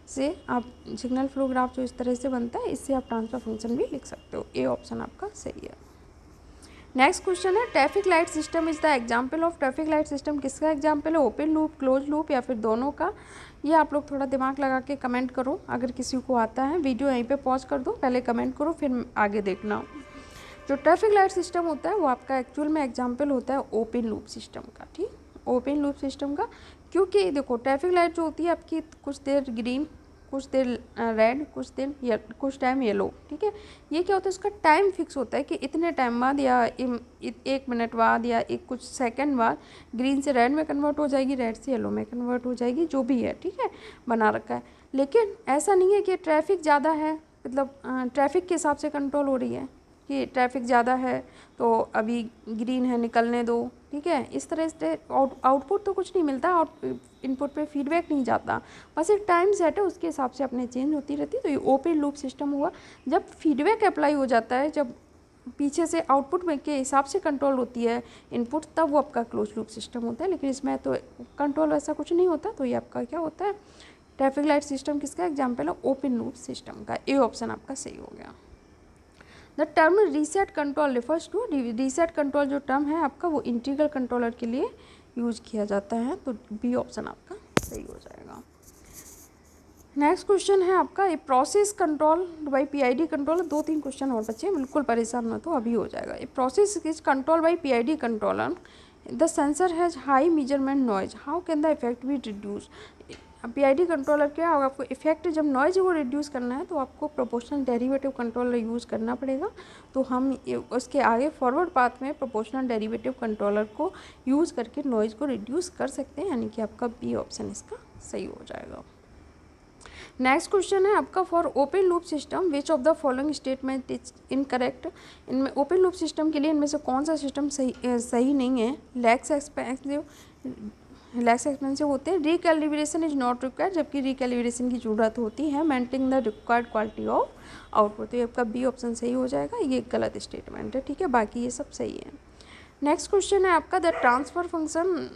से आप, सिग्नल फ्लो ग्राफ जो इस तरह से बनता है, इससे आप ट्रांसफर फंक्शन भी लिख सकते हो। ए ऑप्शन आपका सही है। नेक्स्ट क्वेश्चन है traffic light system is the example of. Traffic light system किसका एग्जाम्पल है? ओपन लूप, क्लोज लूप या फिर दोनों का? ये आप लोग थोड़ा दिमाग लगा के कमेंट करो, अगर किसी को आता है। वीडियो यहीं पे पॉज कर दो, पहले कमेंट करो फिर आगे देखना। जो ट्रैफिक लाइट सिस्टम होता है वो आपका एक्चुअल में एग्जाम्पल होता है ओपन लूप सिस्टम का। ठीक, ओपन लूप सिस्टम का, क्योंकि देखो ट्रैफिक लाइट जो होती है आपकी कुछ देर ग्रीन, कुछ देर रेड, कुछ टाइम येलो। ठीक है, ये क्या होता है, उसका टाइम फिक्स होता है कि इतने टाइम बाद या 1 मिनट बाद या एक कुछ सेकंड बाद ग्रीन से रेड में कन्वर्ट हो जाएगी, रेड से येलो में कन्वर्ट हो जाएगी, जो भी है। ठीक है, बना रखा है। लेकिन ऐसा नहीं है कि ट्रैफिक ज़्यादा है, मतलब ट्रैफिक के हिसाब से कंट्रोल हो रही है कि ट्रैफिक ज़्यादा है तो अभी ग्रीन है निकलने दो। ठीक है, इस तरह से आउटपुट तो कुछ नहीं मिलता, इनपुट पे फीडबैक नहीं जाता, बस एक टाइम सेट है, उसके हिसाब से अपने चेंज होती रहती है। तो ये ओपन लूप सिस्टम हुआ। जब फीडबैक अप्लाई हो जाता है, जब पीछे से आउटपुट में के हिसाब से कंट्रोल होती है इनपुट, तब वो आपका क्लोज लूप सिस्टम होता है। लेकिन इसमें तो कंट्रोल वैसा कुछ नहीं होता, तो ये आपका क्या होता है, ट्रैफिक लाइट सिस्टम किसका एग्जाम्पल है? ओपन लूप सिस्टम का। ए ऑप्शन आपका सही हो गया। The term reset control refers to, reset control जो टर्म है आपका वो इंटीग्रल कंट्रोलर के लिए यूज किया जाता है, तो बी ऑप्शन आपका सही हो जाएगा। नेक्स्ट क्वेश्चन है आपका a process control by PID controller. 2-3 question और बच्चे, बिल्कुल परेशान मत हो, अभी हो जाएगा। A process is control by PID controller, the sensor has high measurement noise, how can the effect be reduce. PID controller क्या होगा, आपको इफेक्ट जब नॉइज को रिड्यूस करना है तो आपको प्रोपोर्शनल डेरिवेटिव कंट्रोलर यूज़ करना पड़ेगा। तो हम उसके आगे फॉरवर्ड पाथ में प्रोपोर्शनल डेरिवेटिव कंट्रोलर को यूज़ करके नॉइज को रिड्यूस कर सकते हैं, यानी कि आपका बी ऑप्शन इसका सही हो जाएगा। नेक्स्ट क्वेश्चन है आपका for open loop system which of the following statement is incorrect. इनमें ओपन लूप सिस्टम के लिए इनमें से कौन सा सिस्टम सही नहीं है? लैक्स एक्सपेंसिव होते हैं, रिकैलिब्रेशन इज नॉट रिक्वायर्ड, जबकि रिकैलिब्रेशन की ज़रूरत होती है, maintain the required quality of output. तो ये आपका बी ऑप्शन सही हो जाएगा, ये गलत स्टेटमेंट है। ठीक है, बाकी ये सब सही है। नेक्स्ट क्वेश्चन है आपका द ट्रांसफ़र फंक्शन।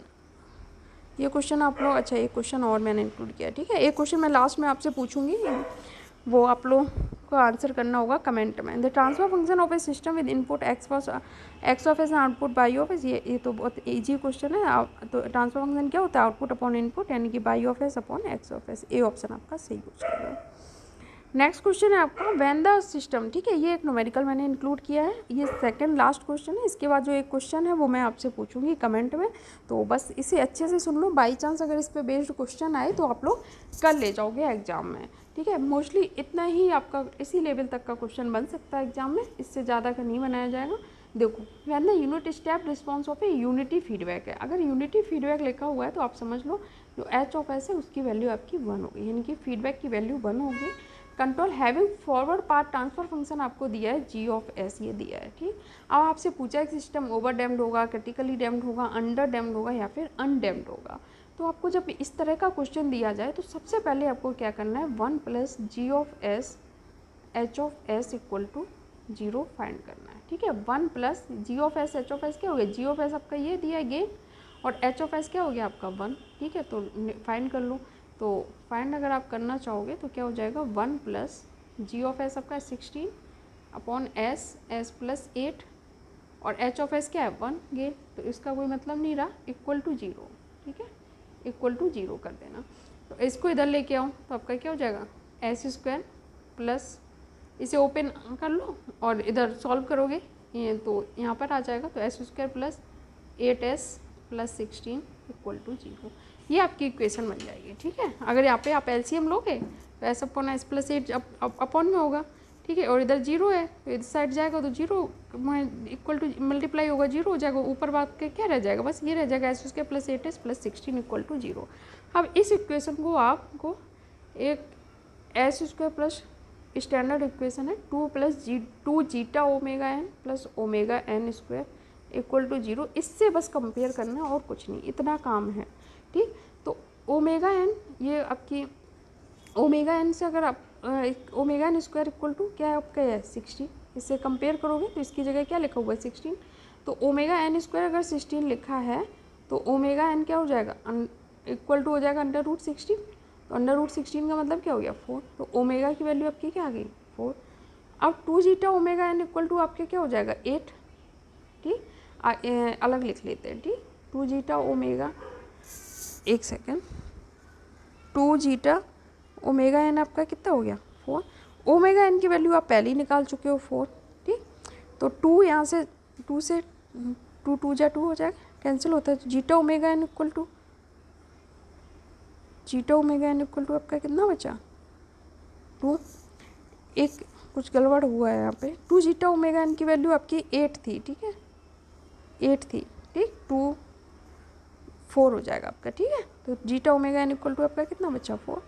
ये क्वेश्चन आप लोग, अच्छा एक क्वेश्चन और मैंने इंक्लूड किया। ठीक है, एक क्वेश्चन मैं लास्ट में आपसे पूछूंगी, वो आप लोग को आंसर करना होगा कमेंट में। The transfer function of a system with input x of S output by of S, ये तो बहुत ईजी क्वेश्चन है। तो ट्रांसफर फंक्शन क्या होता है? आउटपुट अपॉन इनपुट, यानी कि by of S upon x of S. A option आपका सही हो जाएगा। नेक्स्ट क्वेश्चन है आपका व्हेन द सिस्टम। ठीक है, ये एक न्यूमेरिकल मैंने इंक्लूड किया है, ये सेकंड लास्ट क्वेश्चन है। इसके बाद जो एक क्वेश्चन है वो मैं आपसे पूछूंगी कमेंट में, तो बस इसे अच्छे से सुन लो। बाई चांस अगर इस पर बेस्ड क्वेश्चन आए तो आप लोग कर ले जाओगे एग्जाम में। ठीक है, मोस्टली इतना ही आपका इसी लेवल तक का क्वेश्चन बन सकता है एग्जाम में, इससे ज़्यादा का नहीं बनाया जाएगा। देखो, when the unit step response of A unity feedback है, अगर यूनिटी फीडबैक लिखा हुआ है तो आप समझ लो जो एच ऑफ एस है उसकी वैल्यू आपकी 1 होगी, यानी कि फीडबैक की वैल्यू 1 होगी। Control having forward path transfer function आपको दिया है जी ऑफ एस, ये दिया है। ठीक, अब आपसे पूछा है कि सिस्टम ओवर डैम्ड होगा, क्रिटिकली डैम्ड होगा, अंडर डैम्ड होगा या फिर अनडैम्ड होगा। तो आपको जब इस तरह का क्वेश्चन दिया जाए तो सबसे पहले आपको क्या करना है, 1 plus G of s H of s equal to 0 find करना है। ठीक है, 1 plus G of s H of s क्या हो गया, जी ऑफ एस आपका ये दिया है गेन, और एच ऑफ एस क्या हो गया आपका 1। ठीक है, तो फाइंड कर लो। तो फाइंड अगर आप करना चाहोगे तो क्या हो जाएगा, 1 प्लस जी ऑफ एस आपका 16 अपॉन एस प्लस 8, और एच ऑफ एस क्या है 1 गेन, तो इसका कोई मतलब नहीं रहा, इक्वल टू 0। ठीक है, इक्वल टू 0 कर देना। तो इसको इधर लेके आओ तो आपका क्या हो जाएगा, एस स्क्वायर प्लस, इसे ओपन कर लो और इधर सॉल्व करोगे ये तो यहाँ पर आ जाएगा, तो s square plus 8s plus 16 equal to 0, ये आपकी इक्वेशन बन जाएगी। ठीक है, अगर यहाँ पे आप एलसीएम लोगे तो S upon S plus 8 upon में होगा, ठीक है, और इधर जीरो है तो इस साइड जाएगा तो जीरो इक्वल टू मल्टीप्लाई होगा, जीरो हो जाएगा, ऊपर बात के क्या रह जाएगा, बस ये रह जाएगा s square plus 8s plus 16 equal to zero. अब इस इक्वेशन को आपको एक s square plus standard equation है 2 zeta omega n plus omega n square equal to zero, इससे बस कंपेयर करना और कुछ नहीं, इतना काम है। ठीक, तो ओमेगा एन ये आपकी ओमेगा एन से अगर आप omega n square equal to क्या है आपका है 60, इससे कंपेयर करोगे तो इसकी जगह क्या लिखा हुआ है 16, तो ओमेगा एन स्क्वायर अगर 16 लिखा है तो ओमेगा एन क्या हो जाएगा इक्वल टू हो जाएगा √16, तो √16 का मतलब क्या हो गया 4, तो ओमेगा की वैल्यू आपकी क्या आ गई 4। अब 2 zeta omega n equal to आपके क्या हो जाएगा 8। ठीक, अलग लिख लेते हैं। ठीक, 2 जीटा ओमेगा, एक सेकेंड, 2 जीटा ओमेगा एन आपका कितना हो गया 4, ओमेगा एन की वैल्यू आप पहले ही निकाल चुके हो 4। ठीक, तो 2 यहाँ से 2 से 2 जा 2 हो जाएगा, कैंसिल होता है, तो zeta omega n equal to आपका कितना बचा 2, एक कुछ गड़बड़ हुआ है यहाँ पे, 2 जीटा ओमेगा एन की वैल्यू आपकी 8 थी। ठीक है, 8 थी। ठीक, 2 4 हो जाएगा आपका। ठीक है, तो zeta omega n equal to आपका कितना बचा 4,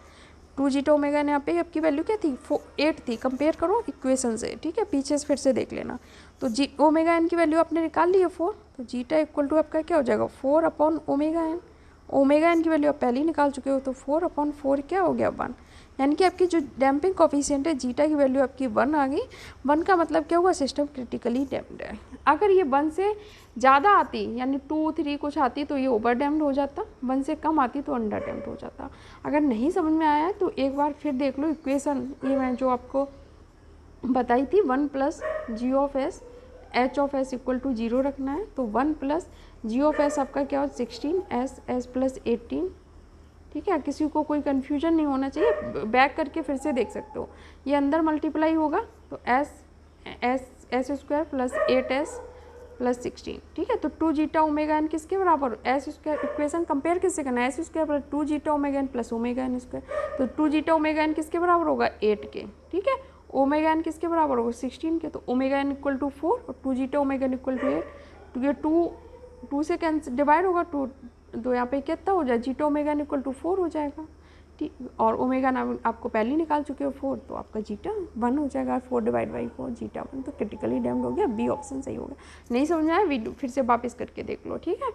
2 जीटा ओमेगा एन यहाँ पे आपकी वैल्यू क्या थी 8 थी, कंपेयर करो इक्वेशन से। ठीक है, पीछे से फिर से देख लेना, तो जी ओमेगा एन की वैल्यू आपने निकाल ली है 4, तो जीटा इक्वल टू आपका क्या हो जाएगा 4 upon omega n, omega n की वैल्यू आप पहले ही निकाल चुके हो, तो 4 अपॉन 4 क्या हो गया 1, यानी कि आपकी जो डैम्पिंग कोफिशिएंट है जीटा की वैल्यू आपकी 1 आ गई। 1 का मतलब क्या हुआ सिस्टम क्रिटिकली डैम्प्ड है। अगर ये 1 से ज़्यादा आती यानी 2 3 कुछ आती तो ये ओवर डैम्प्ड हो जाता, 1 से कम आती तो अंडर डैम्प्ड हो जाता। अगर नहीं समझ में आया है तो एक बार फिर देख लो इक्वेशन, ये मैं जो आपको बताई थी 1 plus G of s H of s equal to 0 रखना है, तो 1 प्लस जी ऑफ एस आपका क्या हो 16 एस प्लस 18। ठीक है, किसी को कोई कन्फ्यूजन नहीं होना चाहिए, बैक करके फिर से देख सकते हो, ये अंदर मल्टीप्लाई होगा तो s square plus 8s plus 16। ठीक है, तो 2 जीटा ओमेगा एन किसके बराबर, एस स्क्वायर, इक्वेशन कंपेयर किससे करना है s square plus 2 zeta omega n plus omega n square, तो 2 जीटा ओमेगा एन किसके बराबर होगा 8 के। ठीक है, ओमेगा एन किसके बराबर होगा 16 के, तो ओमेगा एन इक्वल टू 4 और 2 zeta omega n equal to 8, तो ये 2 से कैंसिल डिवाइड होगा 2, तो यहाँ पे कितना हो जाए zeta omega n equal to 4 हो जाएगा। ठीक, और ओमेगा नाम आपको पहले ही निकाल चुके हो 4, तो आपका जीटा 1 हो जाएगा, 4 डिवाइड बाई 4 जीटा 1, तो क्रिटिकली डैम्प्ड हो गया, बी ऑप्शन सही होगा। नहीं समझ में आया वीडियो फिर से वापस करके देख लो। ठीक है,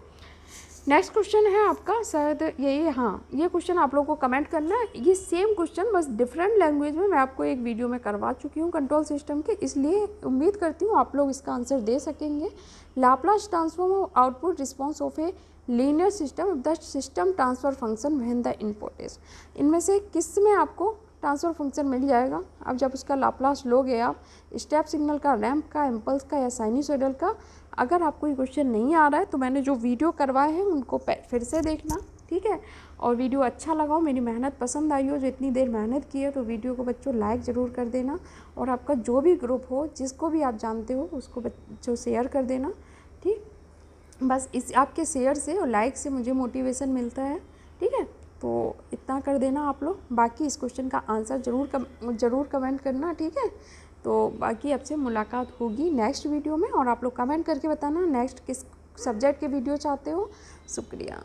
नेक्स्ट क्वेश्चन है आपका शायद यही, हाँ ये क्वेश्चन आप लोगों को कमेंट करना है, ये सेम क्वेश्चन बस डिफरेंट लैंग्वेज में मैं आपको एक वीडियो में करवा चुकी हूँ कंट्रोल सिस्टम के, इसलिए उम्मीद करती हूँ आप लोग इसका आंसर दे सकेंगे। Laplace transform of output response of a linear system the system transfer function when the input is, इनमें से किस में आपको ट्रांसफर फंक्शन मिल जाएगा। अब जब उसका लाप्लास लोगे आप स्टेप सिग्नल का, रैंप का, इम्पल्स का या साइनसॉइडल का, अगर आपको ये क्वेश्चन नहीं आ रहा है तो मैंने जो वीडियो करवाए हैं उनको फिर से देखना। ठीक है, और वीडियो अच्छा लगा हो, मेरी मेहनत पसंद आई हो, जो इतनी देर मेहनत की है, तो वीडियो को बच्चों लाइक ज़रूर कर देना, और आपका जो भी ग्रुप हो जिसको भी आप जानते हो उसको बच्चों शेयर कर देना। ठीक, बस इस आपके शेयर से और लाइक से मुझे मोटिवेशन मिलता है। ठीक है, तो इतना कर देना आप लोग, बाकी इस क्वेश्चन का आंसर ज़रूर कमेंट करना। ठीक है, तो बाकी आपसे मुलाकात होगी नेक्स्ट वीडियो में, और आप लोग कमेंट करके बताना नेक्स्ट किस सब्जेक्ट के वीडियो चाहते हो। शुक्रिया।